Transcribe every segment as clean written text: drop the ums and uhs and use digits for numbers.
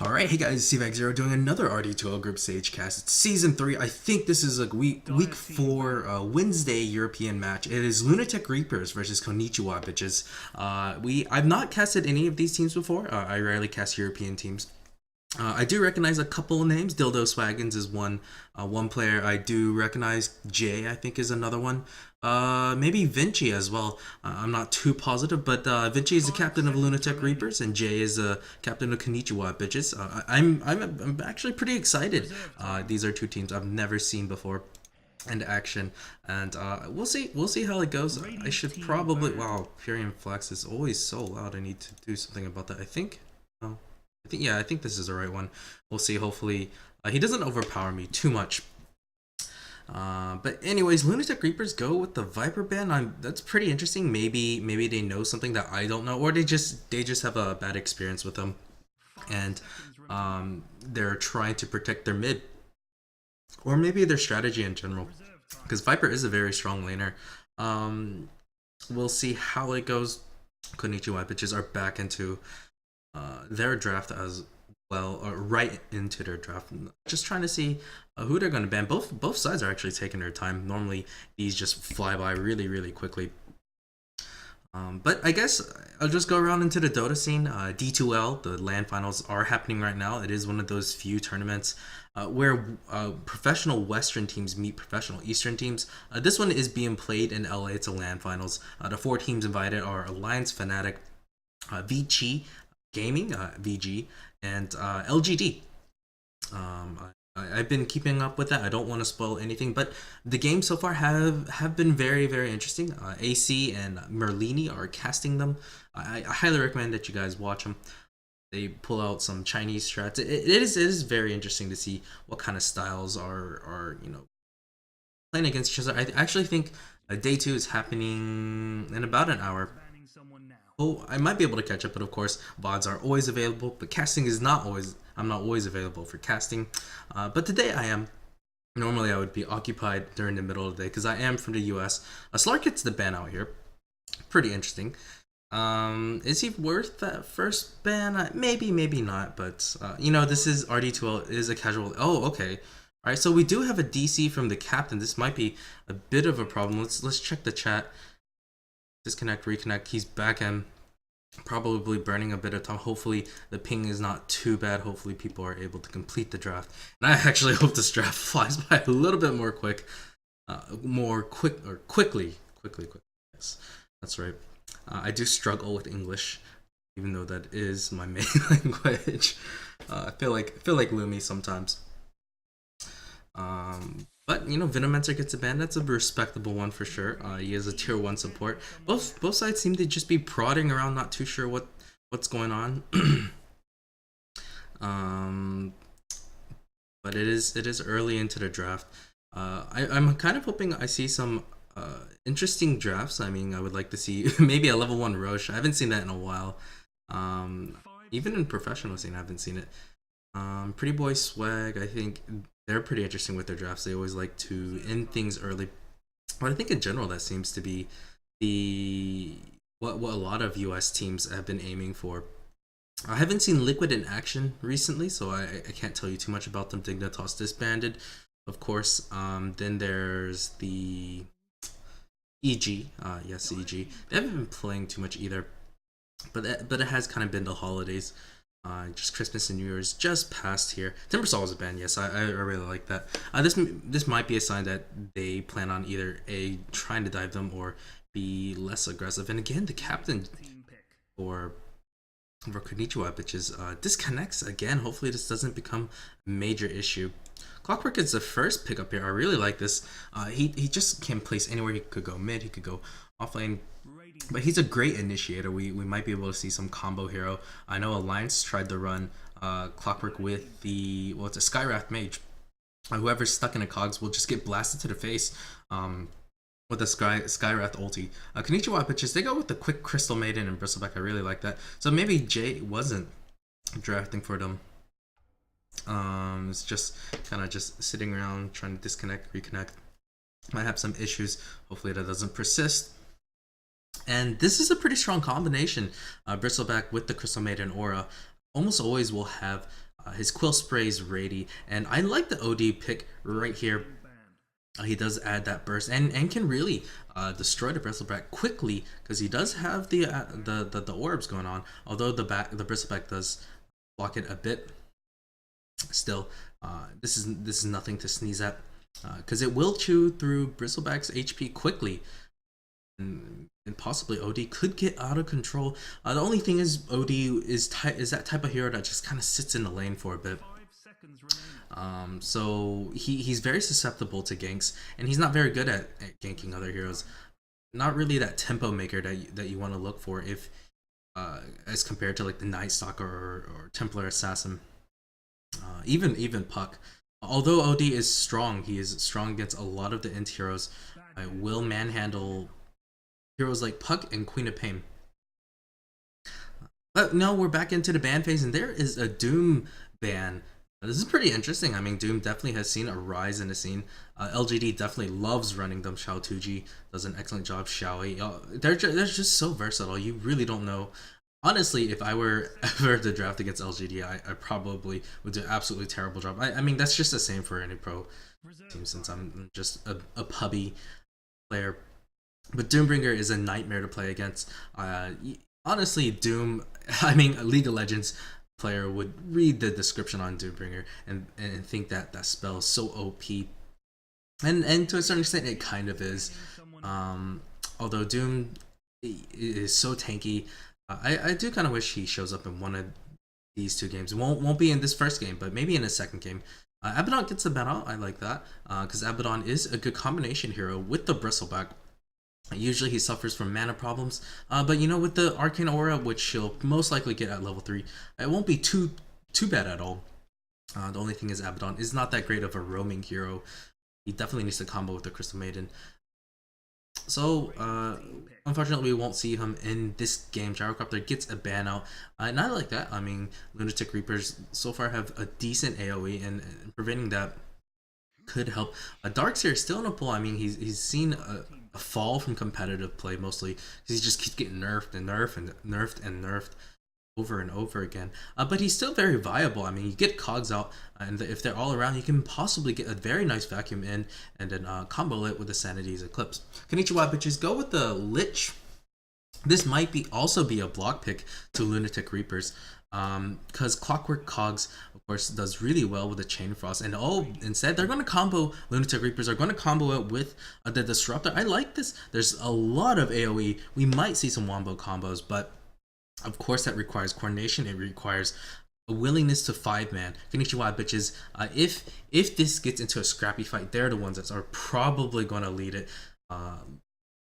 Alright, hey guys, CVAG0 doing another RD2L group stage cast. It's season 3. I think this is like week 4 Wednesday European match. It is Lunatic Reapers versus Konichiwa bitches. I've not casted any of these teams before. I rarely cast European teams. I do recognize a couple of names. Dildo Swaggins is one player. I do recognize Jay, I think, is another one. Maybe Vinci as well. I'm not too positive, but Vinci is the captain of Lunatic Reapers, and Jay is the captain of Konichiwa bitches. I'm actually pretty excited. These are two teams I've never seen before in action, and we'll see how it goes. I should probably wow, Furion Flex is always so loud. I need to do something about that. I think. Oh. I think this is the right one. We'll see. Hopefully, he doesn't overpower me too much. But anyways, Lunatic Reapers go with the Viper ban. That's pretty interesting. Maybe they know something that I don't know, or they just have a bad experience with them, and they're trying to protect their mid, or maybe their strategy in general, because Viper is a very strong laner. We'll see how it goes. Konichiwa bitches are back into their draft as well, or right into their draft. Just trying to see who they're going to ban. Both sides are actually taking their time. Normally these just fly by really quickly. But I guess I'll just go around into the Dota scene. D2L, the LAN finals are happening right now. It is one of those few tournaments where professional Western teams meet professional Eastern teams. This one is being played in LA. It's a LAN finals. The 4 teams invited are Alliance, Fnatic, VG Gaming, VG, and LGD. I've been keeping up with that. I don't want to spoil anything, but the games so far have been very interesting. AC and Merlini are casting them. I highly recommend that you guys watch them. They pull out some Chinese strats. It is very interesting to see what kind of styles are playing against each other. I actually think day 2 is happening in about an hour. Oh, I might be able to catch up, but of course, VODs are always available, but casting is not always, I'm not always available for casting. But today I am. Normally I would be occupied during the middle of the day, because I am from the US. Slark gets the ban out here. Pretty interesting. Is he worth that first ban? Maybe not, but this is RD2L, is a casual. Oh, okay. Alright, so we do have a DC from the captain. This might be a bit of a problem. Let's check the chat. Disconnect, reconnect. He's back in, probably burning a bit of time. Hopefully the ping is not too bad. Hopefully people are able to complete the draft. And I actually hope this draft flies by a little bit more quickly. Yes, that's right. I do struggle with English, even though that is my main language. I feel like Lumi sometimes. But Venomancer gets a ban. That's a respectable one for sure. He is a tier 1 support. Both sides seem to just be prodding around, not too sure what's going on. But it is early into the draft. I'm kind of hoping I see some interesting drafts. I mean, I would like to see maybe a level 1 Roche. I haven't seen that in a while. Even in professional scene, I haven't seen it. Pretty Boy Swag, I think they're pretty interesting with their drafts. They always like to end things early. But I think in general that seems to be what a lot of US teams have been aiming for. I haven't seen Liquid in action recently, so I can't tell you too much about them. Dignitas disbanded, of course. Then there's the EG. Yes, EG. They haven't been playing too much either, but it has kind of been the holidays. Just Christmas and New Year's just passed here. Timbersaw was a ban, yes, I really like that. This might be a sign that they plan on either trying to dive them or be less aggressive. And again, the captain for Konichiwa bitches disconnects again. Hopefully this doesn't become a major issue. Clockwork is the first pickup here. I really like this. He just can place anywhere. He could go mid, he could go offlane. But he's a great initiator. We might be able to see some combo hero. I know Alliance tried to run Clockwork with it's a Skyrath mage. Whoever's stuck in a cogs will just get blasted to the face with the Skyrath ulti. Konichiwa bitches, they go with the quick Crystal Maiden and Bristleback. I really like that. So maybe Jay wasn't drafting for them. It's just kind of just sitting around trying to disconnect, reconnect. Might have some issues. Hopefully that doesn't persist. And this is a pretty strong combination. Bristleback with the Crystal Maiden aura almost always will have His Quill Spray is Rady, and I like the OD pick right here. He does add that burst and can really destroy the bristleback quickly because he does have the orbs going on. Although the bristleback does block it a bit, still this is nothing to sneeze at because it will chew through bristleback's HP quickly. And possibly OD could get out of control. The only thing is OD is that type of hero that just kind of sits in the lane for a bit. So he's very susceptible to ganks, and he's not very good at ganking other heroes. Not really that tempo maker that you want to look for if as compared to like the Night Stalker or Templar Assassin. Even Puck. Although OD is strong, he is strong against a lot of the int heroes. Will manhandle heroes like Puck and Queen of Pain. But no, we're back into the ban phase, and there is a Doom ban. This is pretty interesting. I mean, Doom definitely has seen a rise in the scene. LGD definitely loves running them. Xiao Tuji does an excellent job. Xiaoi, they're just so versatile. You really don't know. Honestly, if I were ever to draft against LGD, I probably would do an absolutely terrible job. I mean, that's just the same for any pro team since I'm just a pubby player. But Doombringer is a nightmare to play against. Honestly, Doom, I mean, a League of Legends player would read the description on Doombringer and think that that spell is so OP. And to a certain extent, it kind of is. Although Doom is so tanky, I do kind of wish he shows up in one of these two games. It won't be in this first game, but maybe in the second game. Abaddon gets the battle. I like that because Abaddon is a good combination hero with the Bristleback. Usually he suffers from mana problems, but you know, with the Arcane Aura, which he'll most likely get at level 3, it won't be too bad at all. The only thing is Abaddon is not that great of a roaming hero. He definitely needs to combo with the Crystal Maiden. So, unfortunately, we won't see him in this game. Gyrocopter gets a ban out, and I like that. I mean, Lunatic Reapers so far have a decent AoE, and preventing that could help. Darkseer is still in a pull. I mean, he's seen a fall from competitive play mostly because he just keeps getting nerfed and nerfed and nerfed and nerfed over and over again. But he's still very viable. I mean, you get cogs out, and if they're all around, you can possibly get a very nice vacuum in and then combo it with the Sanity's Eclipse. Konichiwa bitches, go with the Lich. This might also be a block pick to Lunatic Reapers. Because Clockwork Cogs, of course, does really well with the Chain Frost, and instead they're going to combo. Lunatic Reapers are going to combo it with the Disruptor. I like this. There's a lot of AoE. We might see some wombo combos, but of course that requires coordination. It requires a willingness to 5-man. Konichiwa bitches. If this gets into a scrappy fight, they're the ones that are probably going to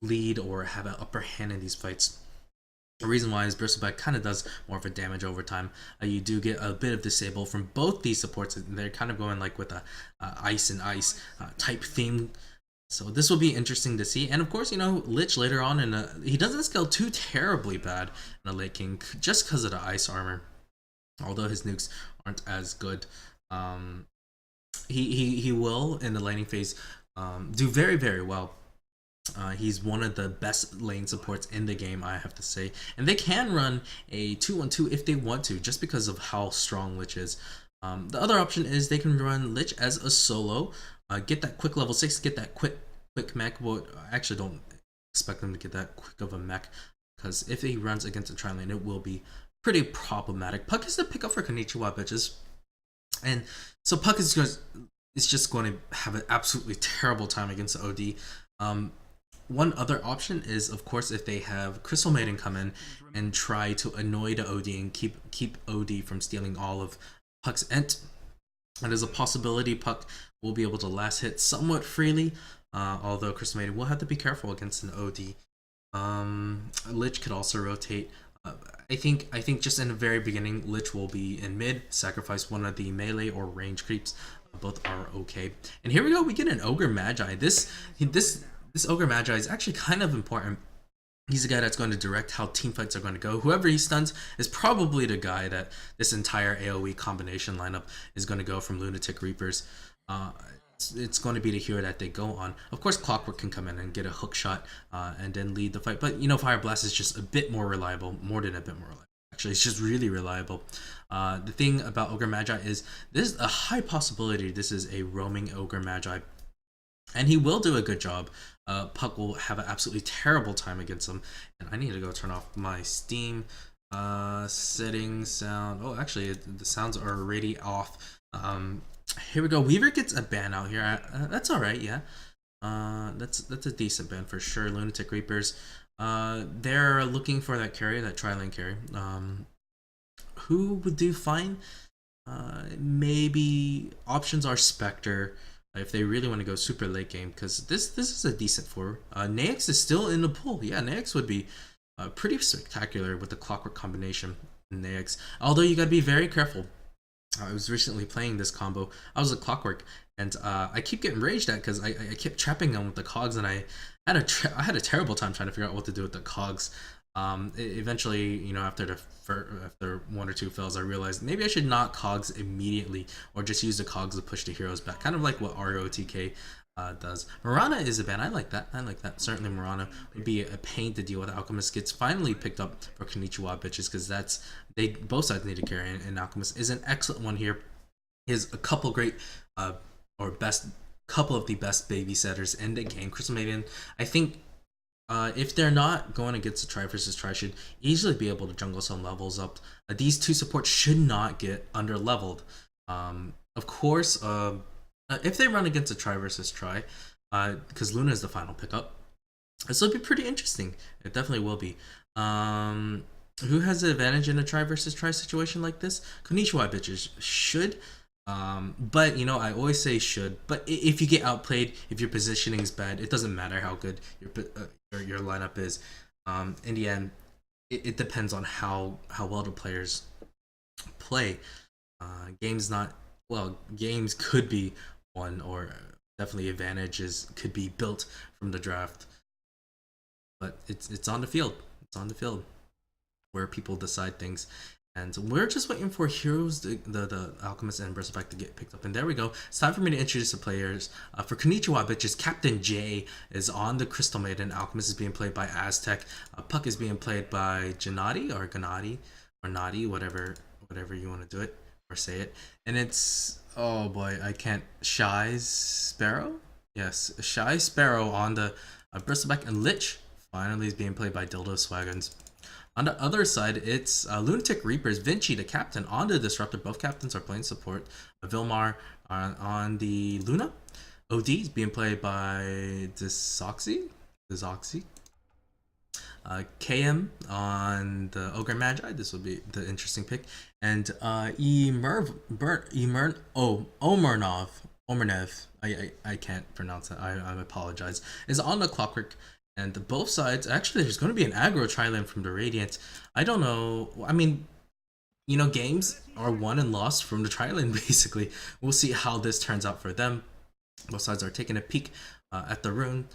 lead or have an upper hand in these fights. The reason why is Bristleback kind of does more of a damage over time. You do get a bit of disable from both these supports. They're kind of going like with a ice and ice type theme. So this will be interesting to see. And of course, you know, Lich later on, he doesn't scale too terribly bad in a late king just because of the ice armor. Although his nukes aren't as good. He will, in the laning phase, do very, very well. He's one of the best lane supports in the game, I have to say. And they can run a 2-1-2 if they want to, just because of how strong Lich is. The other option is they can run Lich as a solo, get that quick level 6, get that quick mech. Well, I actually don't expect them to get that quick of a mech, because if he runs against a tri-lane, it will be pretty problematic. Puck is the pickup for Konichiwa bitches. And so Puck is just going to have an absolutely terrible time against the OD. One other option is, of course, if they have Crystal Maiden come in and try to annoy the OD and keep OD from stealing all of Puck's ent. And there's a possibility Puck will be able to last hit somewhat freely, although Crystal Maiden will have to be careful against an OD. Lich could also rotate. I think just in the very beginning, Lich will be in mid, sacrifice one of the melee or range creeps. Both are okay. And here we go. We get an Ogre Magi. This Ogre Magi is actually kind of important. He's the guy that's going to direct how team fights are going to go. Whoever he stuns is probably the guy that this entire AoE combination lineup is going to go from Lunatic Reapers. It's going to be the hero that they go on. Of course, Clockwork can come in and get a hook shot and then lead the fight. But, you know, Fire Blast is just a bit more reliable, more than a bit more reliable, actually. It's just really reliable. The thing about Ogre Magi is there's a high possibility this is a roaming Ogre Magi, and he will do a good job. Puck will have an absolutely terrible time against him. And I need to go turn off my Steam settings sound. Oh, actually, the sounds are already off. Here we go. Weaver gets a ban out here. That's all right. Yeah. That's a decent ban for sure. Lunatic Reapers. They're looking for that carry, that tri-lane carry. Who would do fine? Maybe options are Spectre if they really want to go super late game, because this is a decent forward. Naix is still in the pool. Yeah, Naix would be pretty spectacular with the Clockwork combination in Naix. Although you gotta be very careful. I was recently playing this combo. I was a Clockwork, and I keep getting raged at because I kept trapping them with the cogs, and I had a terrible time trying to figure out what to do with the cogs. Eventually, you know, after one or two fills, I realized maybe I should not cogs immediately, or just use the cogs to push the heroes back, kind of like what ROTK does. Mirana is a ban. I like that. Certainly Mirana would be a pain to deal with. Alchemist gets finally picked up for Konichiwa bitches, because they both sides need to carry, and Alchemist is an excellent one here. He has a couple great couple of the best babysitters in the game. Crystal Maiden, I think, if they're not going against a try versus try, should easily be able to jungle some levels up. These two supports should not get under leveled. Of course, if they run against a try versus try, because Luna is the final pickup, this will be pretty interesting. It definitely will be. Who has the advantage in a try versus try situation like this? Konichiwa bitches should. But you know, I always say should, but if you get outplayed, if your positioning is bad, it doesn't matter how good your lineup is. In the end, it depends on how well the players play. Games could be won, or definitely advantages could be built from the draft, but it's on the field. It's on the field where people decide things. And we're just waiting for heroes, the Alchemist and Bristleback, to get picked up. And there we go. It's time for me to introduce the players. For Konichiwa bitches, Captain J is on the Crystal Maiden. Alchemist is being played by Aztec. Puck is being played by Gennady or Nadi, whatever you want to do it or say it. And it's, oh boy, I can't. Shy Sparrow? Yes, Shy Sparrow on the Bristleback, and Lich finally is being played by Dildo Swaggins. On the other side, it's Lunatic Reapers, Vinci, the captain, on the Disruptor. Both captains are playing support. Vilmar on the Luna. OD is being played by Desoxy. KM on the Ogre Magi. This will be the interesting pick. And Omernev. I can't pronounce that. I apologize. Is on the Clockwork. And both sides, actually, there's going to be an aggro tri-lane from the Radiant. I don't know. I mean, you know, games are won and lost from the tri-lane, basically. We'll see how this turns out for them. Both sides are taking a peek at the rune.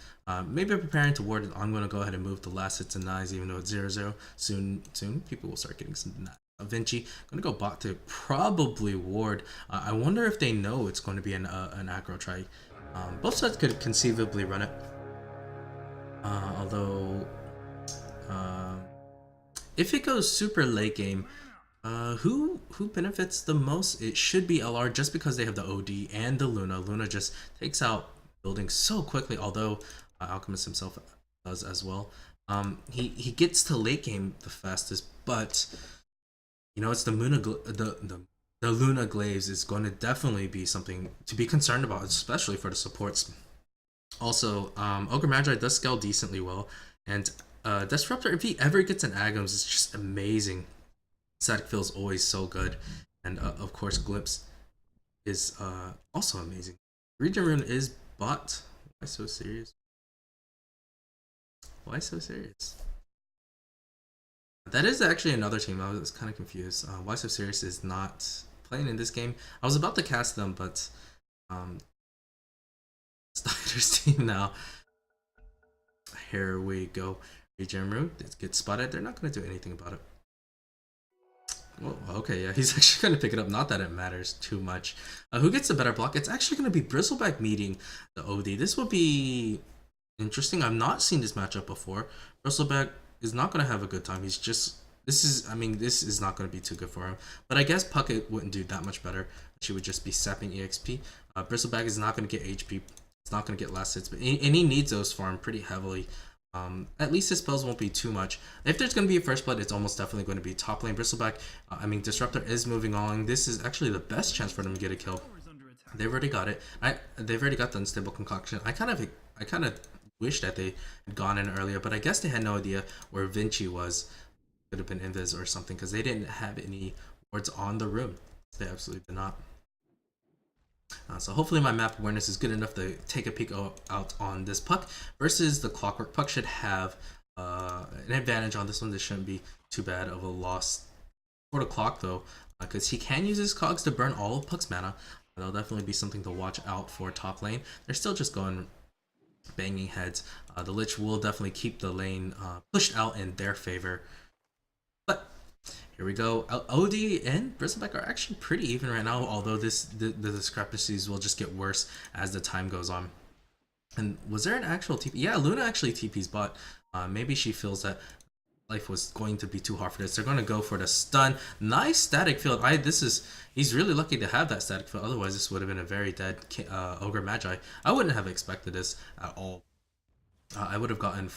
Maybe preparing to ward it. I'm going to go ahead and move the last hits and knives, even though it's 0-0. Soon, people will start getting some knives. Vinci, going to go bot to probably ward. I wonder if they know it's going to be an aggro try. Both sides could conceivably run it. Although, if it goes super late game, who benefits the most? It should be LR, just because they have the OD and the Luna. Luna just takes out buildings so quickly, although Alchemist himself does as well. He gets to late game the fastest, but you know, it's the Luna Glaives is going to definitely be something to be concerned about, especially for the supports. Also, Ogre Magi does scale decently well, and Disruptor, if he ever gets an Agams, is just amazing. Static feels always so good, and of course Glimpse is also amazing. Region Rune is bot. Why so serious? Why so serious? That is actually another team. I was kind of confused. Why so serious is not playing in this game. I was about to cast them, but Snyder's team now. Here we go. Regen Rune gets spotted. They're not going to do anything about it. Well, okay, yeah, he's actually going to pick it up. Not that it matters too much. Who gets the better block? It's actually going to be Bristleback meeting the OD. This will be interesting. I've not seen this matchup before. Bristleback is not going to have a good time. He's just This is, I mean, this is not going to be too good for him. But I guess Puckett wouldn't do that much better. She would just be sapping EXP. Bristleback is not going to get HP. It's not going to get last hits, but and he needs those for him pretty heavily. At least his spells won't be too much. If there's going to be a first blood, it's almost definitely going to be top lane. Bristleback, I mean, Disruptor is moving on. This is actually the best chance for them to get a kill. They've already got it. They've already got the unstable concoction. I kind of wish that they had gone in earlier, but I guess they had no idea where Vinci was. Could have been invis or something because they didn't have any wards on the room. They absolutely did not. So hopefully my map awareness is good enough to take a peek out on this Puck versus the Clockwork. Puck should have an advantage on this one. This shouldn't be too bad of a loss for the Clock though, because he can use his cogs to burn all of Puck's mana. That'll definitely be something to watch out for top lane. They're still just going banging heads. The Lich will definitely keep the lane pushed out in their favor. But here we go. OD and Bristleback are actually pretty even right now, although the discrepancies will just get worse as the time goes on. And was there an actual TP? Yeah, Luna actually TP's bot. Maybe she feels that life was going to be too hard for this. They're going to go for the stun. Nice static field. He's really lucky to have that static field. Otherwise, this would have been a very dead Ogre Magi. I wouldn't have expected this at all. I would have gotten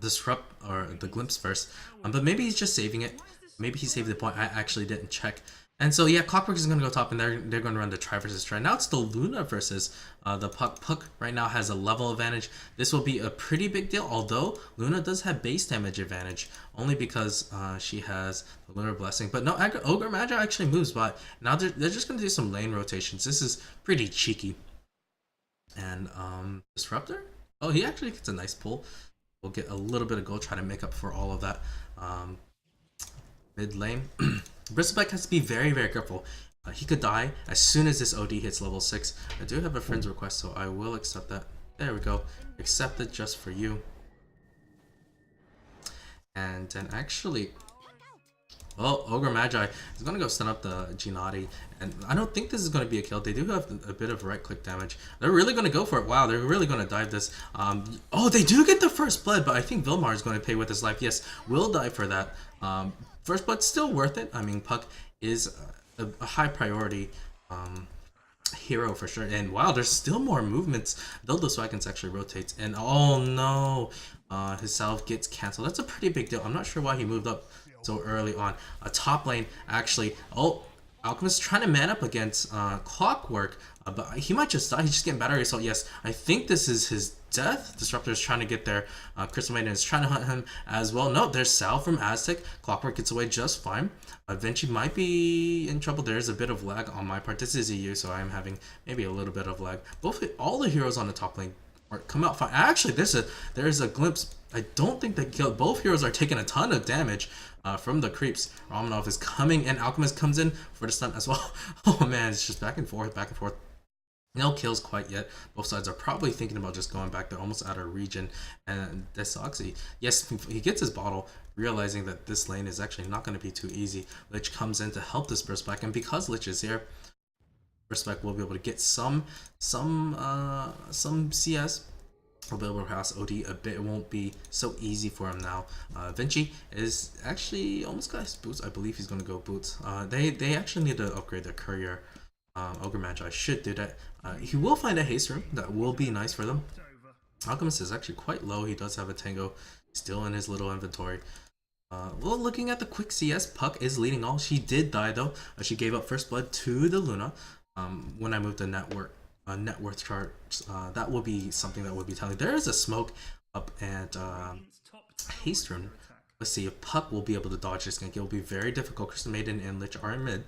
Disrupt or the Glimpse first, but maybe he's just saving it. Maybe he saved the point. I actually didn't check. And so yeah, Clockwork is going to go top, and they're going to run the try versus try. Now it's the Luna versus the Puck. Puck right now has a level advantage. This will be a pretty big deal, although Luna does have base damage advantage, only because she has the Lunar Blessing. But no, Ogre Magi actually moves, but now they're just going to do some lane rotations. This is pretty cheeky. And Disruptor? Oh, he actually gets a nice pull. We'll get a little bit of gold, try to make up for all of that. Mid lane. Bristleback has to be very, very careful. He could die as soon as this OD hits level 6. I do have a friend's request, so I will accept that. There we go. Accept it just for you. And then actually, well, Ogre Magi is going to go stun up the Lunatic, and I don't think this is going to be a kill. They do have a bit of right-click damage. They're really going to go for it. Wow, they're really going to dive this. Oh, they do get the first blood, but I think Vilmar is going to pay with his life. Yes, will die for that. First blood still worth it. I mean, Puck is a high priority hero for sure. And wow, there's still more movements. Dildo Swaggins actually rotates, and oh no, his salve gets canceled. That's a pretty big deal. I'm not sure why he moved up so early on. Top lane actually. Oh, Alchemist trying to man up against Clockwork, but he might just die. He's just getting battery assault. Yes, I think this is his death. Disruptor is trying to get there. Crystal Maiden is trying to hunt him as well. No, there's Sal from Aztec. Clockwork gets away just fine. Vinci might be in trouble. There is a bit of lag on my part. This is EU, so I am having maybe a little bit of lag. All the heroes on the top lane come out fine. Actually, there's a glimpse. I don't think they killed. Both heroes are taking a ton of damage from the creeps. Romanov is coming, and Alchemist comes in for the stun as well. Oh man, it's just back and forth, back and forth. No kills quite yet. Both sides are probably thinking about just going back. They're almost out of region. And Desoxy, yes, he gets his bottle, realizing that this lane is actually not going to be too easy. Lich comes in to help this Burstback, and because Lich is here, Burstback will be able to get some CS. He'll be able to pass OD a bit. It won't be so easy for him now. Vinci is actually almost got his boots. I believe he's going to go boots. They actually need to upgrade their courier. Ogre Magi should do that. He will find a haste room. That will be nice for them. Alchemist is actually quite low. He does have a Tango still in his little inventory. Well, looking at the quick CS, Puck is leading all. She did die though. She gave up first blood to the Luna. When I moved the net worth charts, that will be something that would be telling. There is a smoke up and haste room. Let's see if Puck will be able to dodge this gank. It will be very difficult. Crystal Maiden and Lich are in mid.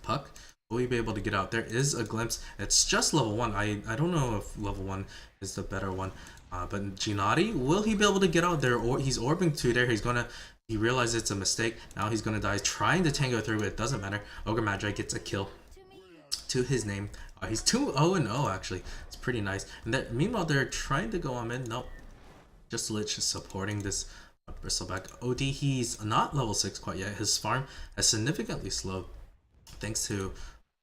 Puck will we be able to get out? There is a glimpse. It's just level 1. I don't know if level 1 is the better one. But Ginati, will he be able to get out there? Or he's orbing 2 there. He realizes it's a mistake. Now he's gonna die trying to tango through it. It doesn't matter. Ogre Magi gets a kill to his name. He's 2-0-0 actually. It's pretty nice. And meanwhile, they're trying to go on mid. Nope. Just Lich supporting this Bristleback. OD, he's not level 6 quite yet. His farm has significantly slowed thanks to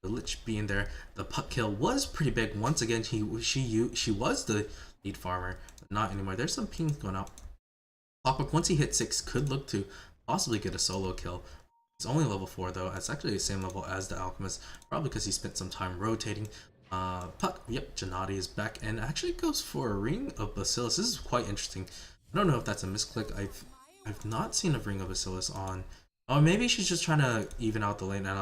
the Lich being there. The Puck kill was pretty big. Once again, she was the lead farmer, but not anymore. There's some pings going out. Clockwork, once he hits 6, could look to possibly get a solo kill. He's only level 4 though. It's actually the same level as the Alchemist, probably because he spent some time rotating. Puck, yep, Gennady is back and actually goes for a Ring of Basilisk. This is quite interesting. I don't know if that's a misclick. I've not seen a Ring of Basilisk on. Oh, maybe she's just trying to even out the lane. And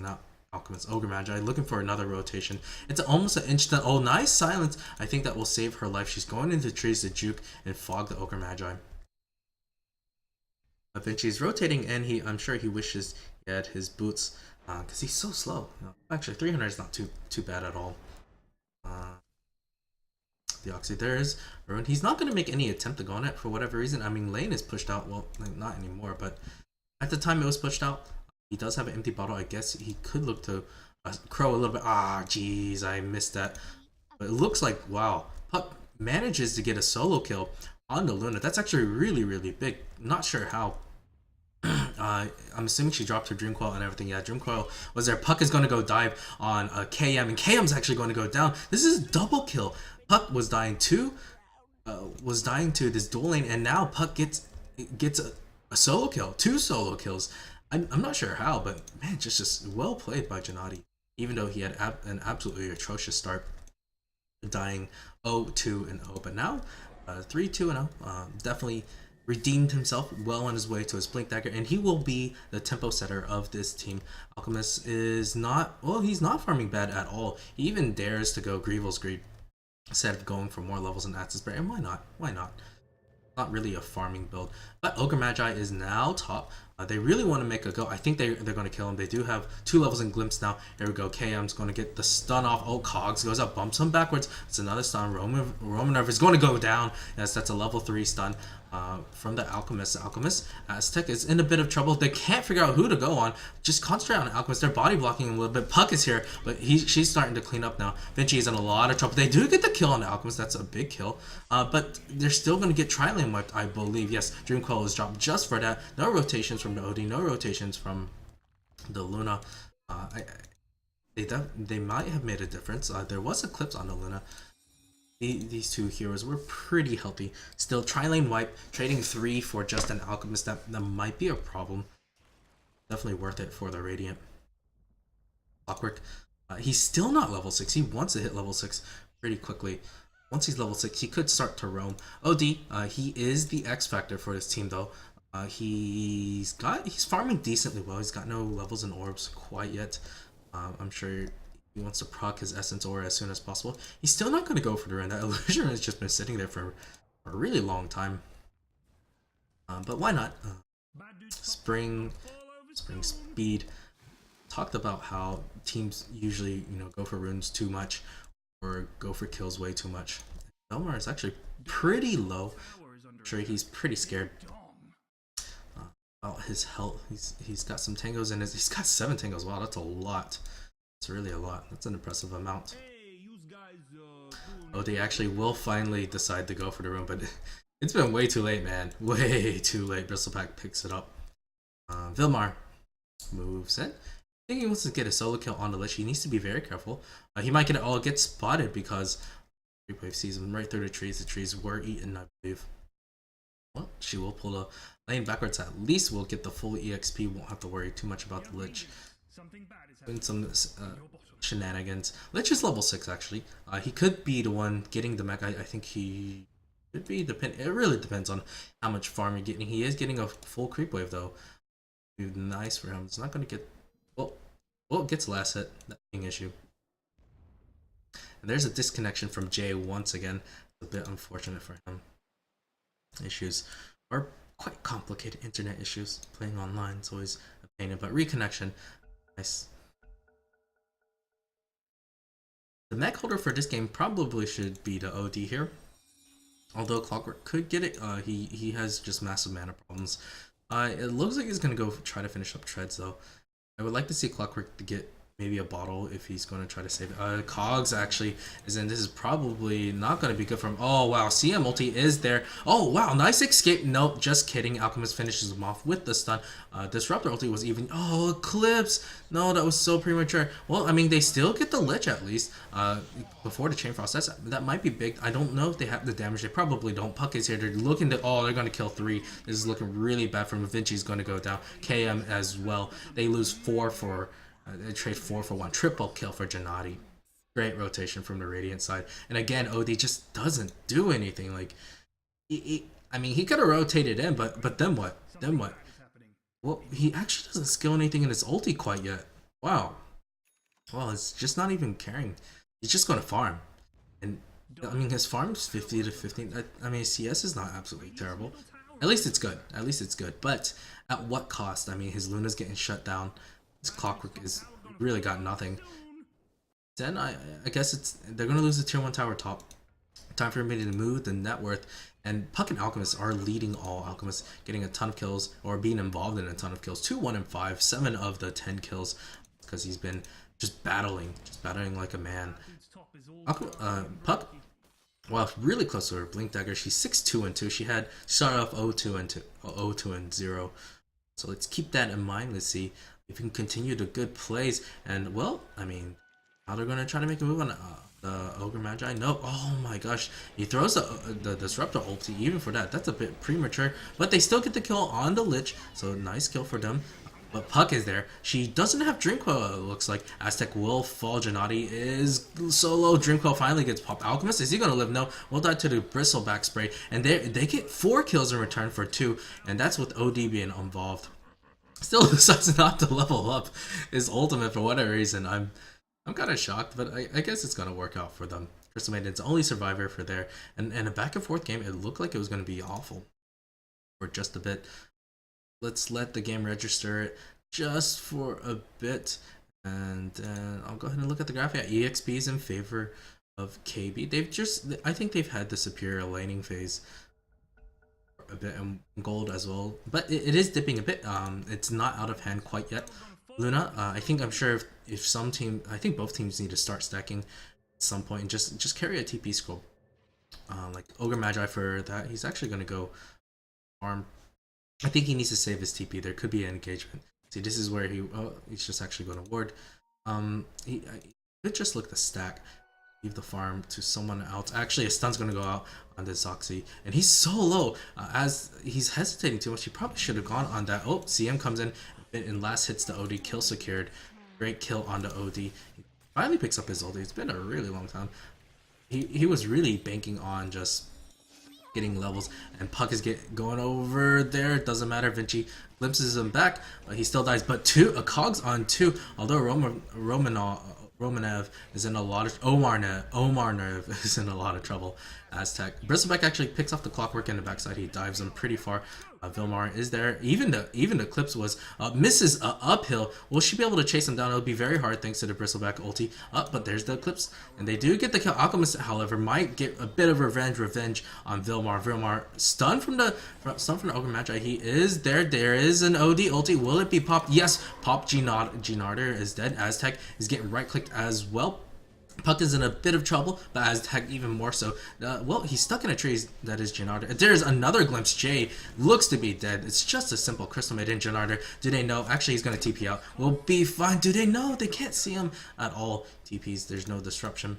not Alchemist, Ogre Magi, looking for another rotation. It's almost an instant. Oh, nice silence. I think that will save her life. She's going into trees to juke and fog the Ogre Magi. But then she's rotating, and I'm sure he wishes he had his boots, because he's so slow. Actually, 300 is not too bad at all. The Oxy, there is Ruin. He's not going to make any attempt to go on it for whatever reason. I mean, lane is pushed out. Well, like, not anymore, but at the time it was pushed out. He does have an empty bottle. I guess he could look to crow a little bit. Ah, jeez, I missed that. But it looks like, wow, Puck manages to get a solo kill on the Luna. That's actually really, really big. Not sure how. I'm assuming she dropped her Dream Coil and everything. Yeah, Dream Coil was there. Puck is going to go dive on KM, and KM's actually going to go down. This is a double kill. Puck was dying to this dual lane, and now Puck gets a solo kill, 2 solo kills. I'm not sure how, but man, just well played by Gennady. Even though he had an absolutely atrocious start, dying 0-2 and 0, but now 3-2 and 0, definitely redeemed himself, well on his way to his Blink Dagger, and he will be the tempo setter of this team. Alchemist is not, well, he's not farming bad at all. He even dares to go Grievel's Greed instead of going for more levels in Axis Bear, and why not? Why not? Not really a farming build. But Ogre Magi is now top. They really want to make a go. I think they're going to kill him. They do have 2 levels in Glimpse now. Here we go. KM's going to get the stun off. Oh, Cogs goes up, bumps him backwards. It's another stun. Romanov is going to go down. Yes, that's a level 3 stun from the Alchemist. The Alchemist, Aztec is in a bit of trouble. They can't figure out who to go on. Just concentrate on Alchemist. They're body blocking him a little bit. Puck is here, but she's starting to clean up now. Vinci is in a lot of trouble. They do get the kill on the Alchemist. That's a big kill. But they're still going to get Tri-Lane wiped, I believe. Yes, Dream Coil is dropped just for that. No rotations from the OD. No rotations from the Luna. They might have made a difference. There was Eclipse on the Luna. These 2 heroes were pretty healthy. Still, Tri-Lane wipe, trading 3 for just an Alchemist, that might be a problem. Definitely worth it for the Radiant. Clockwork, he's still not level 6. He wants to hit level 6 pretty quickly. Once he's level 6, he could start to roam. OD, he is the X factor for this team though. He's farming decently well. He's got no levels and orbs quite yet. I'm sure he wants to proc his Essence Aura as soon as possible. He's still not going to go for the run. That Illusion has just been sitting there for a really long time. But why not? Spring Speed. Talked about how teams usually, go for runes too much or go for kills way too much. Belmar is actually pretty low. I'm sure he's pretty scared about his health. He's got some tangos in his. He's got 7 tangos. Wow, that's a lot. It's really a lot. That's an impressive amount. Oh, they actually will finally decide to go for the room, but it's been way too late, man. Way too late. Bristlepack picks it up. Vilmar moves in. I think he wants to get a solo kill on the Lich. He needs to be very careful. He might get spotted because Creep Wave sees him right through the trees. The trees were eaten, I believe. Well, she will pull the lane backwards. At least we'll get the full EXP. Won't have to worry too much about the Lich. Doing some shenanigans. Lich is level 6 actually. He could be the one getting the mech. I think he could be. It really depends on how much farm you're getting. He is getting a full creep wave though. Be nice for him. It's not going to get. Well, it gets last hit. That being issue. And there's a disconnection from Jay once again. It's a bit unfortunate for him. Issues are quite complicated. Internet issues. Playing online is always a pain. But reconnection. Nice. The mech holder for this game probably should be the OD here. Although Clockwork could get it, he has just massive mana problems. It looks like he's gonna go try to finish up Treads though. I would like to see Clockwork to get maybe a bottle if he's going to try to save it. Cogs actually is in. This is probably not going to be good for him. Oh wow, CM ulti is there. Oh wow, nice escape. Nope, just kidding. Alchemist finishes him off with the stun. Disruptor ulti was even. Oh, Eclipse. No, that was so premature. Well, I mean, they still get the Lich at least before the Chain Frost. That might be big. I don't know if they have the damage. They probably don't. Puck is here. They're looking to. Oh, they're going to kill 3. This is looking really bad for him. Vinci's going to go down. KM as well. They lose 4 for. They trade 4 for 1. Triple kill for Gennady. Great rotation from the Radiant side. And again, OD just doesn't do anything. Like, I mean, he could have rotated in, but then what? Then what? Well, he actually doesn't skill anything in his ulti quite yet. Wow. Well, it's just not even caring. He's just going to farm. And, I mean, his farm's 50 to 15. I mean, CS is not absolutely terrible. At least it's good. At least it's good. But at what cost? I mean, his Luna's getting shut down. His Clockwork is really got nothing. Then I guess they're gonna lose the tier 1 tower top. Time for me to move the net worth. And Puck and Alchemist are leading all. Alchemist getting a ton of kills or being involved in a ton of kills. 2, 1, and 5. 7 of the 10 kills because he's been just battling like a man. Puck, well, really close to her. Blink Dagger. She's 6-2 and 2. She started off 0-2 and 0-2 and 0. So let's keep that in mind. Let's see if we can continue the good plays. And well, I mean, how they're gonna try to make a move on the Ogre Magi? No. Oh my gosh, he throws the Disruptor ulti. Even for that, that's a bit premature. But they still get the kill on the Lich. So nice kill for them. But Puck is there. She doesn't have Dreamcoil, it looks like. Aztec will fall. Gennady is solo. Dreamcoil finally gets popped. Alchemist, is he going to live? No. We'll die to the Bristleback spray. And they get 4 kills in return for 2. And that's with OD being involved. Still decides not to level up his ultimate for whatever reason. I'm kind of shocked, but I guess it's going to work out for them. Crystal Maiden's only survivor for there. And a back and forth game, it looked like it was going to be awful for just a bit. Let's let the game register it just for a bit. And I'll go ahead and look at the graph. Yeah, EXP is in favor of KB. I think they've had the superior laning phase a bit in gold as well, but it is dipping a bit. It's not out of hand quite yet. Luna, I'm sure if some team, I think both teams need to start stacking at some point and just carry a TP scroll. Like Ogre Magi for that, he's actually going to go farm. I think he needs to save his TP. There could be an engagement. See, this is where he's just actually going to ward. He could just look to stack. Leave the farm to someone else. Actually, a stun's going to go out on this Zoxy. And he's so low. As he's hesitating too much, he probably should have gone on that. Oh, CM comes in and last hits the OD. Kill secured. Great kill on the OD. He finally picks up his OD. It's been a really long time. He was really banking on just getting levels. And Puck is going over there. Doesn't matter. Vinci glimpses him back. But he still dies. But a Cogs on 2. Although Romanev is in a lot of Omarnev is in a lot of trouble. Aztec Bristleback actually picks off the Clockwork in the backside. He dives him pretty far. Vilmar is there. Even the Eclipse was misses uphill. Will she be able to chase him down? It'll be very hard thanks to the Bristleback ulti. But there's the Eclipse, and they do get the kill. Alchemist, however, might get a bit of revenge on Vilmar. Vilmar stunned from the Ogre Magi. He is there. There is an OD ulti. Will it be popped? Yes. Pop Gnarder is dead. Aztec is getting right clicked as well. Puck is in a bit of trouble, but Aztec even more so. Well, he's stuck in a tree. That is Gnarder. There's another glimpse. Jay looks to be dead. It's just a simple Crystal Maiden Gnarder. Do they know? Actually, he's going to TP out. We'll be fine. Do they know? They can't see him at all. TPs. There's no disruption.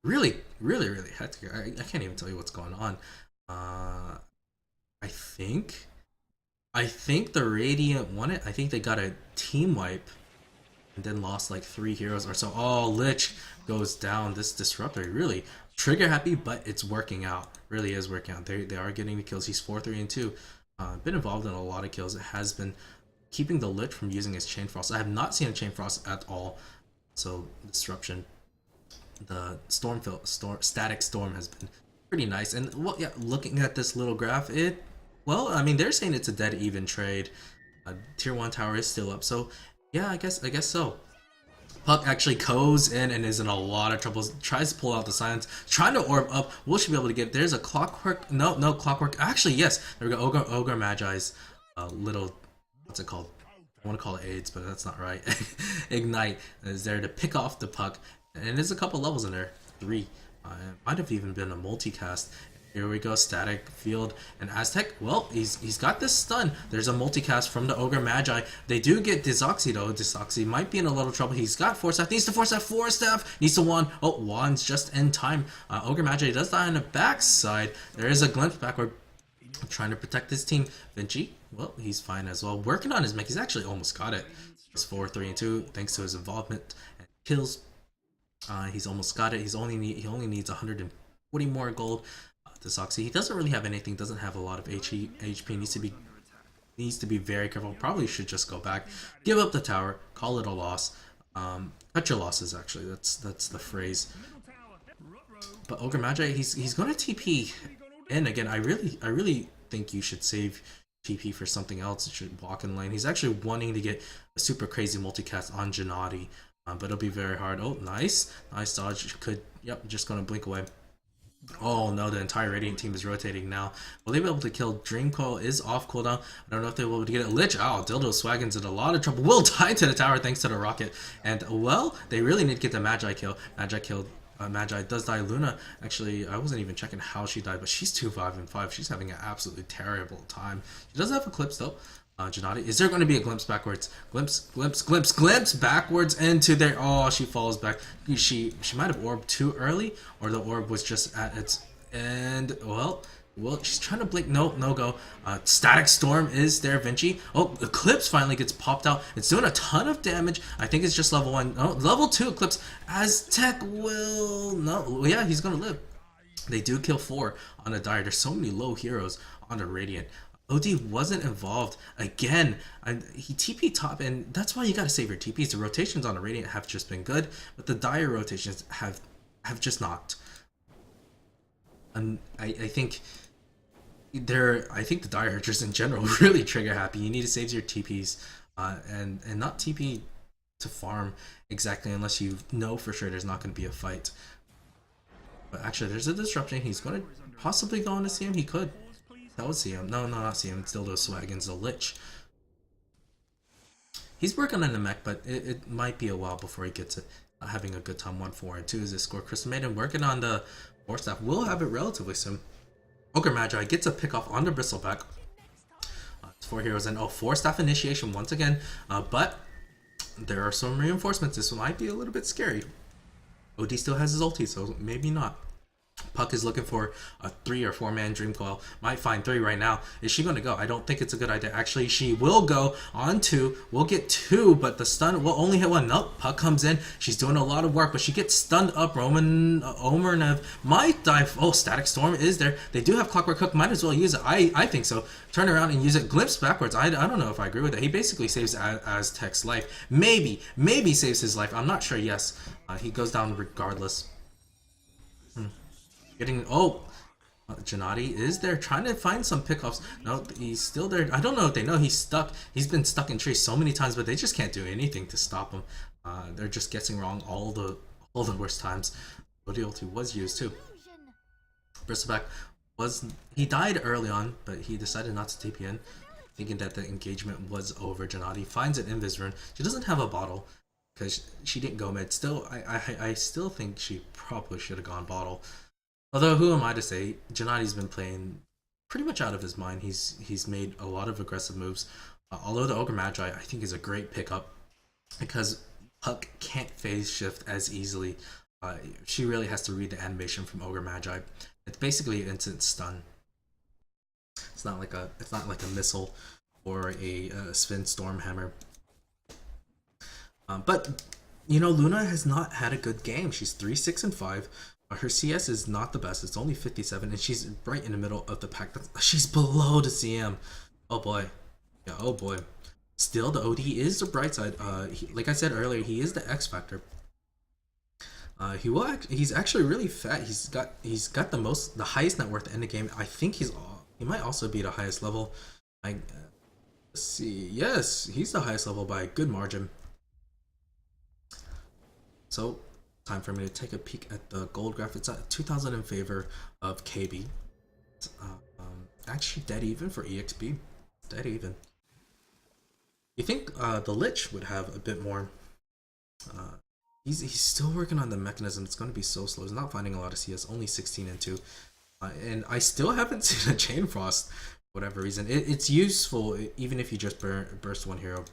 Really hectic. I can't even tell you what's going on. I think the Radiant won it. I think they got a team wipe. And then lost like 3 heroes or so. Oh, Lich goes down. This Disruptor really trigger happy, but it's working out. Really is working out. They are getting the kills. He's 4, 3, and 2. Been involved in a lot of kills. It has been keeping the Lich from using his Chain Frost. I have not seen a Chain Frost at all. So disruption. The static storm has been pretty nice. And well, yeah, looking at this little graph, well, I mean, they're saying it's a dead even trade. Tier 1 tower is still up, so yeah, I guess so. Puck actually goes in and is in a lot of trouble. Tries to pull out the silence. Trying to orb up. Will she be able to get? There's a Clockwork. No Clockwork. Actually, yes. There we go. Ogre Magi's little, what's it called? want to call it AIDS, but that's not right. Ignite is there to pick off the puck, and there's a couple levels in there. 3. It might have even been a multicast. Here we go, Static, Field, and Aztec. Well, he's got this stun. There's a multicast from the Ogre Magi. They do get Desoxy though. Desoxy might be in a little trouble. He's got Force Staff. Needs to Force Staff. Force Staff. Needs to Wand. Oh, Wand's just in time. Ogre Magi does die on the backside. There is a glimpse backward. Trying to protect his team. Vinci, well, he's fine as well. Working on his mech. He's actually almost got it. It's 4, 3, and 2 thanks to his involvement and kills. He's almost got it. He only needs 140 more gold. Desoxy, he doesn't really have anything. Doesn't have a lot of HP. Needs to be very careful. Probably should just go back, give up the tower, call it a loss. Cut your losses. Actually, that's the phrase. But Ogre Magi, he's going to TP in again. I really think you should save TP for something else. You should walk in lane. He's actually wanting to get a super crazy multicast on Gennady, but it'll be very hard. Oh, nice dodge. Could, yep, just going to blink away. Oh no, the entire Radiant team is rotating now. Will they be able to kill? Dream Coil is off cooldown. I don't know if they will be able to get it. Lich, oh, Dildo Swaggin's in a lot of trouble. Will die to the tower thanks to the rocket. And well, they really need to get the Magi kill. Magi killed. Magi does die. Luna, actually, I wasn't even checking how she died, but she's 2, 5, and 5. She's having an absolutely terrible time. She does have Eclipse though. Gennady, is there going to be a glimpse backwards? Glimpse backwards into there. Oh, she falls back. She might have orbed too early, or the orb was just at its end. Well, she's trying to blink. No go. Static Storm is there. Vinci. Oh, Eclipse finally gets popped out. It's doing a ton of damage. I think it's just level 1. No, level 2 Eclipse. Aztec will no. Yeah, he's gonna live. They do kill 4 on a Dire. There's so many low heroes on the Radiant. OD wasn't involved again. He TP top, and that's why you gotta save your TPs. The rotations on the Radiant have just been good, but the Dire rotations have just not. And I think the Dire are just in general really trigger happy. You need to save your TPs, and not TP to farm exactly unless you know for sure there's not going to be a fight. But actually, there's a disruption. He's going to possibly go on to CM. He could. That was CM. No, not CM. It's still those Swaggins, the Lich. He's working on the mech, but it might be a while before he gets it. Not having a good time. 1, 4, and 2 is his score. Crystal Maiden working on the Force Staff. We'll have it relatively soon. Ogre Magi gets a pick off on the Bristleback. It's 4 heroes and 4 staff initiation once again. But there are some reinforcements. This might be a little bit scary. OD still has his ulti, so maybe not. Puck is looking for a 3 or 4 man Dream Coil. Might find 3 right now. Is she going to go? I don't think it's a good idea. Actually, she will go on 2. We'll get 2, but the stun will only hit 1. Nope. Puck comes in. She's doing a lot of work, but she gets stunned up. Omernev might die. Oh, Static Storm is there. They do have Clockwork Hook. Might as well use it. I think so. Turn around and use it. Glimpse backwards. I don't know if I agree with it. He basically saves Aztec's life. Maybe saves his life. I'm not sure. Yes. He goes down regardless. Getting Gennady is there trying to find some pickoffs. No, he's still there. I don't know if they know he's stuck. He's been stuck in trees so many times, but they just can't do anything to stop him. They're just guessing wrong all the worst times. OD ulti was used too. Bristleback he died early on, but he decided not to TP in, thinking that the engagement was over. Gennady finds an Invis rune. She doesn't have a bottle because she didn't go mid. Still, I still think she probably should have gone bottle. Although, who am I to say? Gennady's been playing pretty much out of his mind. He's made a lot of aggressive moves. Although the Ogre Magi, I think, is a great pickup because Puck can't phase shift as easily. She really has to read the animation from Ogre Magi. It's basically an instant stun. It's not like a missile or a Spin Storm Hammer. But you know, Luna has not had a good game. She's 3, 6, and 5. Her CS is not the best. It's only 57, and she's right in the middle of the pack. She's below the CM. Oh boy. Yeah, oh boy. Still, the OD is the bright side. Like I said earlier, he is the X factor. He's actually really fat. He's got the highest net worth in the game. I think he might also be the highest level. Let's see. Yes, he's the highest level by a good margin. So, time for me to take a peek at the gold graph. It's at 2,000 in favor of KB. Actually dead even for EXP. Dead even. You think the Lich would have a bit more? Uh, he's still working on the mechanism. It's going to be so slow. He's not finding a lot of CS. Only 16 and 2, and I still haven't seen a Chain Frost. For whatever reason, it's useful even if you just burst one hero.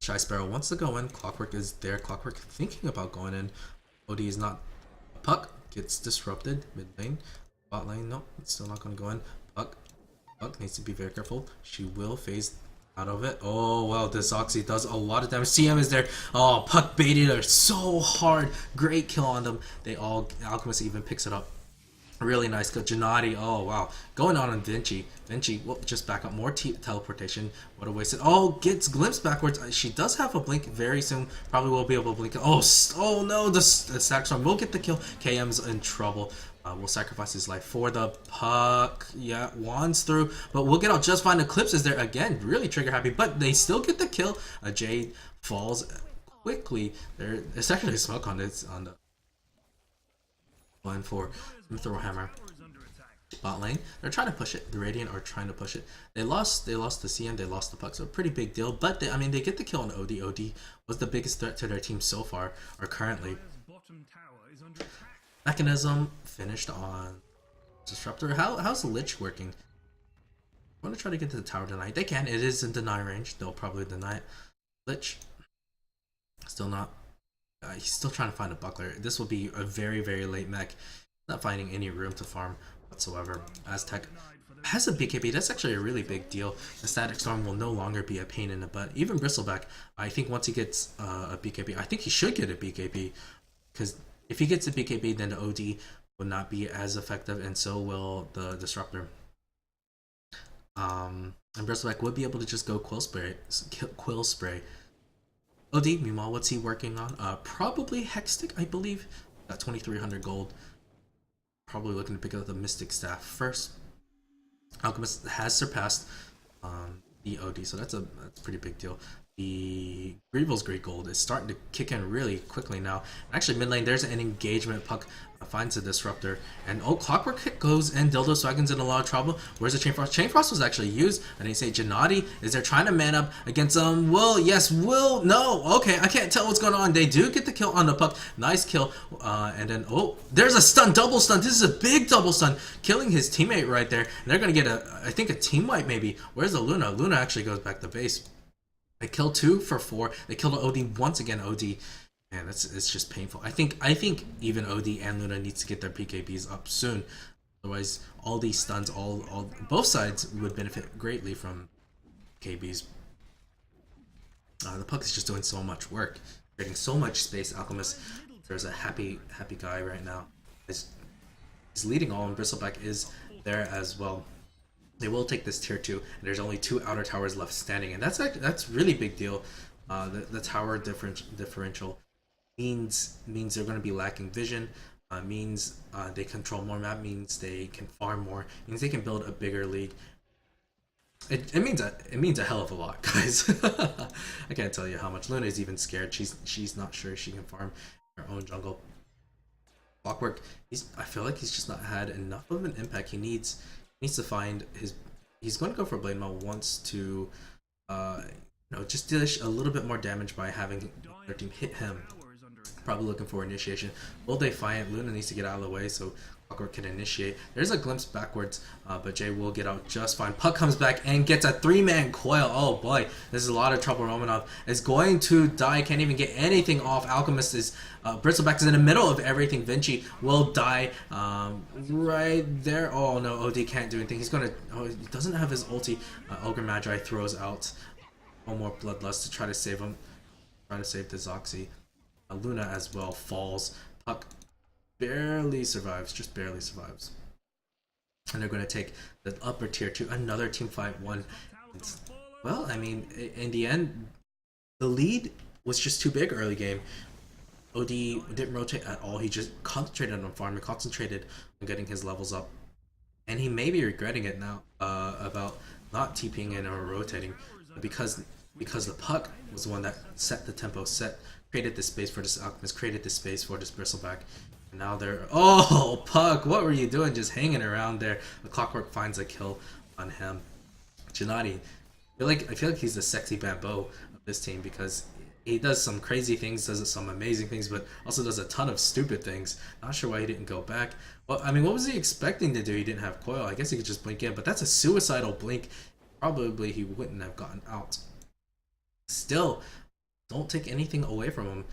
Shy Sparrow wants to go in. Clockwork is there. Clockwork thinking about going in. OD is not. Puck gets disrupted mid lane. Bot lane, nope, it's still not going to go in. Puck needs to be very careful. She will phase out of it. Oh wow, this Oxy does a lot of damage. CM is there. Oh, Puck baited her so hard. Great kill on them. They all, Alchemist even picks it up. Really nice kill. Gennady, oh wow. Going on Vinci. Vinci, well, just back up. More teleportation. What a waste. Oh, gets glimpsed backwards. She does have a blink very soon. Probably will be able to blink. Oh no, the stack storm will get the kill. KM's in trouble. Will sacrifice his life for the Puck. Yeah, wands through. But we'll get out just fine. Eclipse is there again. Really trigger happy. But they still get the kill. Jade falls quickly. There's actually a smoke on this on the line for Throw Hammer. Bot lane, they're trying to push it. The Radiant are trying to push it. They lost the CM, they lost the Puck, so a pretty big deal. But they, I mean, they get the kill on OD. OD was the biggest threat to their team so far, or currently. Mechanism finished on Disruptor. How's the Lich working? I want to try to get to the tower tonight. They can. It is in deny range. They'll probably deny it. Lich still not. He's still trying to find a buckler. This will be a very late mech. Not finding any room to farm whatsoever. Aztec has a BKB. That's actually a really big deal. The Static Storm will no longer be a pain in the butt. Even Bristleback, I think once he gets a BKB, I think he should get a BKB, because if he gets a BKB, then the OD will not be as effective, and so will the Disruptor. And Bristleback would be able to just go Quill Spray. OD, meanwhile, what's he working on? Probably Hexstick, I believe. Got 2,300 gold. Probably looking to pick up the Mystic Staff first. Alchemist has surpassed the OD, so that's a pretty big deal. The Grievel's Great Gold is starting to kick in really quickly now. Actually, mid lane, there's an engagement. Puck finds a Disruptor, and Clockwork goes in. Dildo Swaggin's in a lot of trouble. Where's the Chain Frost? Chain Frost was actually used. And they say Gennady is there trying to man up against Will. Yes, Will. No. Okay, I can't tell what's going on. They do get the kill on the Puck. Nice kill. And then there's a stun, double stun. This is a big double stun, killing his teammate right there. And they're gonna get I think a team wipe maybe. Where's the Luna? Luna actually goes back to base. They kill 2 for 4. They kill the OD once again. OD, man, it's just painful. I think even OD and Luna needs to get their PKBs up soon. Otherwise, all these stuns, both sides would benefit greatly from PKBs. The Puck is just doing so much work, creating so much space. Alchemist, there's a happy guy right now. He's leading all, and Bristleback is there as well. They will take this tier 2, and there's only 2 outer towers left standing, and that's really big deal. The tower differential means they're going to be lacking vision. Means they control more map. Means they can farm more. Means they can build a bigger league. It means a hell of a lot, guys. I can't tell you how much. Luna is even scared. She's not sure she can farm her own jungle. Clockwork, I feel like he's just not had enough of an impact. He needs to find his. He's going to go for Blade Mail. Wants to, just dish a little bit more damage by having their team hit him. Probably looking for initiation. Will they find it? Luna needs to get out of the way so Clockwork can initiate. There's a glimpse backwards, but Jay will get out just fine. Puck comes back and gets a 3-man coil. Oh boy, this is a lot of trouble. Romanov is going to die. Can't even get anything off. Alchemist is Bristleback is in the middle of everything. Vinci will die right there. Oh no, OD can't do anything. He's gonna. Oh, he doesn't have his ulti. Ogre Magi throws out one more Bloodlust to try to save him. Try to save the Zoxy. Luna as well falls. Puck barely survives, just barely survives. And they're going to take the upper tier 2, another team fight 1. Well, I mean, in the end, the lead was just too big early game. OD didn't rotate at all. He just concentrated on farming, concentrated on getting his levels up. And he may be regretting it now about not TPing in or rotating, because the Puck was the one that set the tempo, created the space for this Alchemist, created the space for this Bristleback. And now they're... Oh, Puck, what were you doing just hanging around there? The Clockwork finds a kill on him. Gennady I feel like he's the sexy bamboo of this team because he does some crazy things, does some amazing things, but also does a ton of stupid things. Not sure why he didn't go back. Well, I mean, what was he expecting to do? He didn't have coil. I guess he could just blink in, but that's a suicidal blink. Probably he wouldn't have gotten out. Still, don't take anything away from him.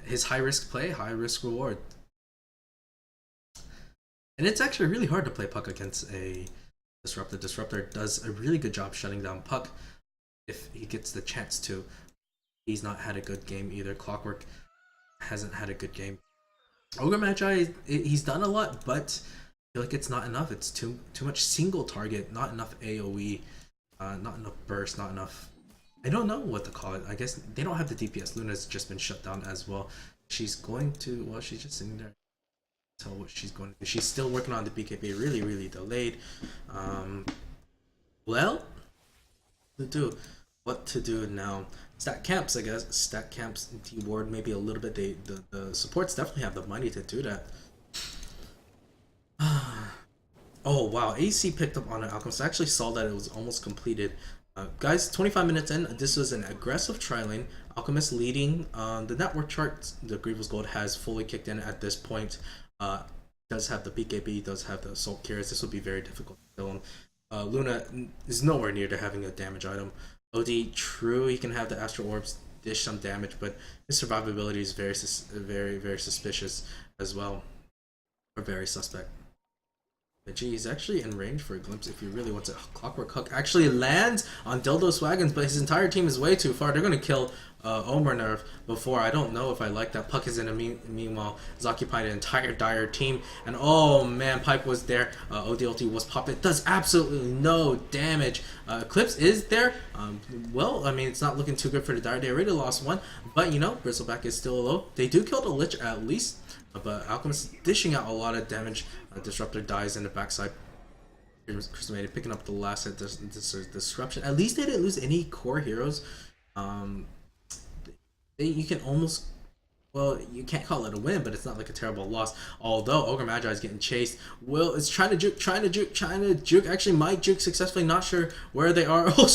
His high risk play, high risk reward. And it's actually really hard to play Puck against a Disruptor. Disruptor does a really good job shutting down Puck if he gets the chance to. He's not had a good game either. Clockwork hasn't had a good game. Ogre Magi, he's done a lot, but I feel like it's not enough. It's too much single target, not enough AoE, not enough burst, not enough. I don't know what to call it. I guess they don't have the DPS. Luna's just been shut down as well. She's going to, well, she's just sitting there. Tell what she's going to do. She's still working on the BKB, really delayed. Well, what to do now? Stat camps, I guess. Stat camps, D-ward maybe a little bit. The supports definitely have the money to do that. Oh wow, AC picked up on an Alchemist. I actually saw that it was almost completed. Guys, 25 minutes in, this was an aggressive tri-lane. Alchemist leading the network chart. The Grievous Gold has fully kicked in at this point. Does have the BKB, does have the Assault Cures. This would be very difficult to kill him. Luna is nowhere near to having a damage item. OD, true, he can have the Astral Orbs dish some damage, but his survivability is very suspicious as well. Or very suspect. But gee, he's actually in range for a glimpse if he really wants it. Clockwork Hook actually lands on Dildo's Wagons, but his entire team is way too far. They're going to kill Omernerv before. I don't know if I like that. Puck is in a meanwhile has occupied an entire dire team. And oh man, Pipe was there. ODLT was popped. It does absolutely no damage. Eclipse is there. Well, I mean, it's not looking too good for the dire. They already lost one. But you know, Bristleback is still low. They do kill the Lich at least. But Alchemist dishing out a lot of damage. Disruptor dies in the backside. Crystalmated picking up the last hit. Disruption. At least they didn't lose any core heroes. You can almost, well, you can't call it a win, but it's not like a terrible loss. Although Ogre Magi is getting chased. Will is trying to juke. Actually, might juke successfully. Not sure where they are. Oh,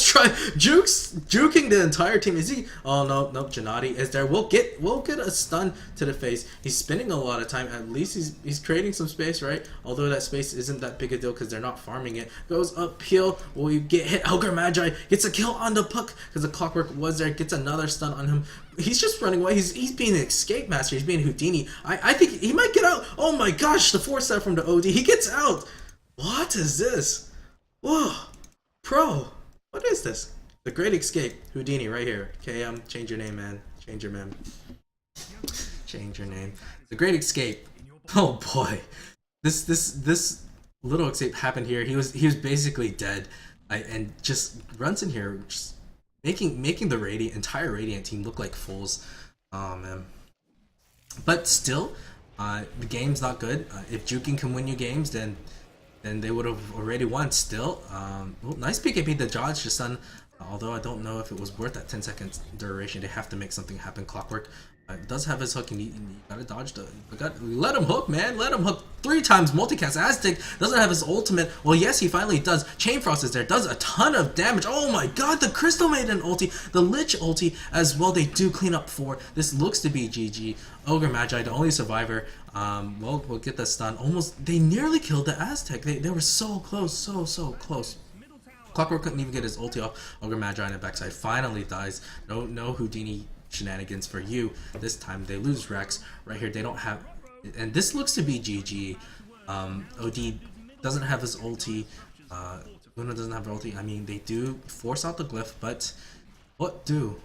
juking the entire team. Is he? Oh no, Gennady is there. We'll get a stun to the face. He's spending a lot of time. At least he's creating some space, right? Although that space isn't that big a deal because they're not farming it. Goes uphill. Will you get hit? Ogre Magi gets a kill on the Puck because the Clockwork was there. Gets another stun on him. He's just running away. He's being an escape master. He's being Houdini. I think he might get out. Oh my gosh, the 4-step from the OD. He gets out. What is this? Whoa. Pro. What is this? The Great Escape. Houdini right here. KM, change your name, man. Change your name. Change your name. The Great Escape. Oh boy. This little escape happened here. He was basically dead. And just runs in here, just making the entire Radiant team look like fools. Oh man. But still, the game's not good. If juking can win you games, then they would have already won. Still, well, nice PKP the dodge just done. Although I don't know if it was worth that 10 seconds duration. They have to make something happen. Clockwork does have his hook, and you gotta dodge the. Let him hook, man. Let him hook 3 times. Multicast. Aztec doesn't have his ultimate. Well, yes, he finally does. Chain Frost is there. Does a ton of damage. Oh my god, the Crystal Maiden ulti, the Lich ulti as well. They do clean up 4. This looks to be GG. Ogre Magi, the only survivor. Well, we'll get the stun. Almost, they nearly killed the Aztec. They were so close, so close. Clockwork couldn't even get his ulti off. Ogre Magi on the backside finally dies. No Houdini shenanigans for you. This time they lose Rex. Right here they don't have, and this looks to be GG. OD doesn't have his ulti. Luna doesn't have her ulti. I mean, they do force out the glyph, but what do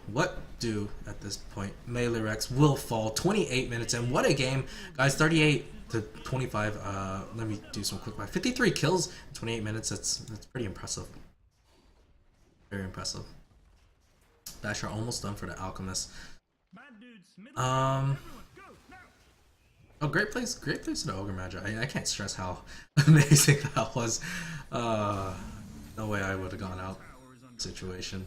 at this point? Melee Rex will fall. 28 minutes and what a game, guys. 38 to 25. Let me do some quick math. 53 kills in 28 minutes. That's pretty impressive. Very impressive. Basher almost done for the Alchemist. Oh, great place to the Ogre Magi. I can't stress how amazing that was. No way I would have gone out situation.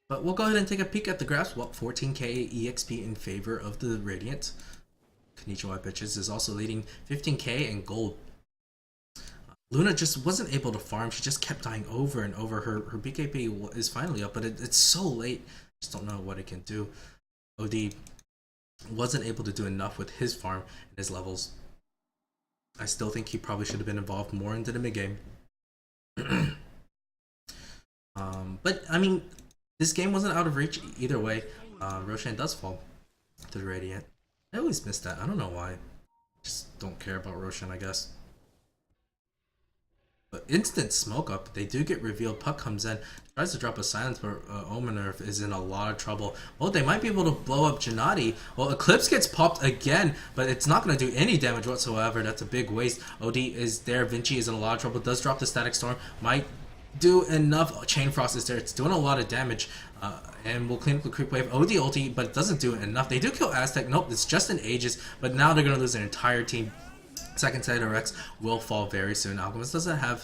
But we'll go ahead and take a peek at the graphs. Well, 14k EXP in favor of the Radiant. Konichiwa bitches is also leading 15k in gold. Luna just wasn't able to farm. She just kept dying over and over. Her BKB is finally up, but it's so late. Just don't know what it can do. OD wasn't able to do enough with his farm and his levels. I still think he probably should have been involved more into the mid game. But I mean, this game wasn't out of reach either way. Roshan does fall to the Radiant. I always miss that. I don't know why. Just don't care about Roshan, I guess. But instant smoke up. They do get revealed. Puck comes in, tries to drop a silence, but Omenerf is in a lot of trouble. Well, they might be able to blow up Gennady. Well, Eclipse gets popped again, but it's not going to do any damage whatsoever. That's a big waste. OD is there. Vinci is in a lot of trouble. Does drop the Static Storm. Might do enough. Chain Frost is there. It's doing a lot of damage. And we'll clean up the creep wave. OD ulti, but it doesn't do enough. They do kill Aztec. Nope, it's just an Aegis. But now they're going to lose their entire team. Second side of Rex will fall very soon. Alchemist does have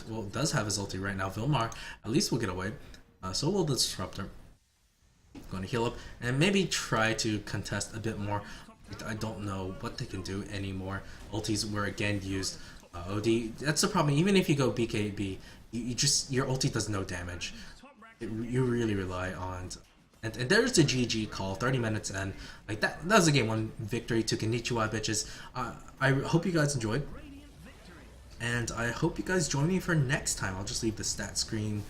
his ulti right now. Vilmar at least will get away. So will the Disruptor. Going to heal up and maybe try to contest a bit more. I don't know what they can do anymore. Ultis were again used. OD, that's the problem. Even if you go BKB, your ulti does no damage. You really rely on. And there's the GG call, 30 minutes in. Like that was a game 1 victory to Konichiwa, bitches. I hope you guys enjoyed. And I hope you guys join me for next time. I'll just leave the stat screen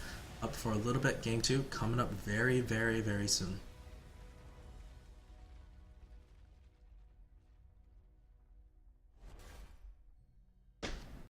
up for a little bit. Game 2 coming up very, very, very soon.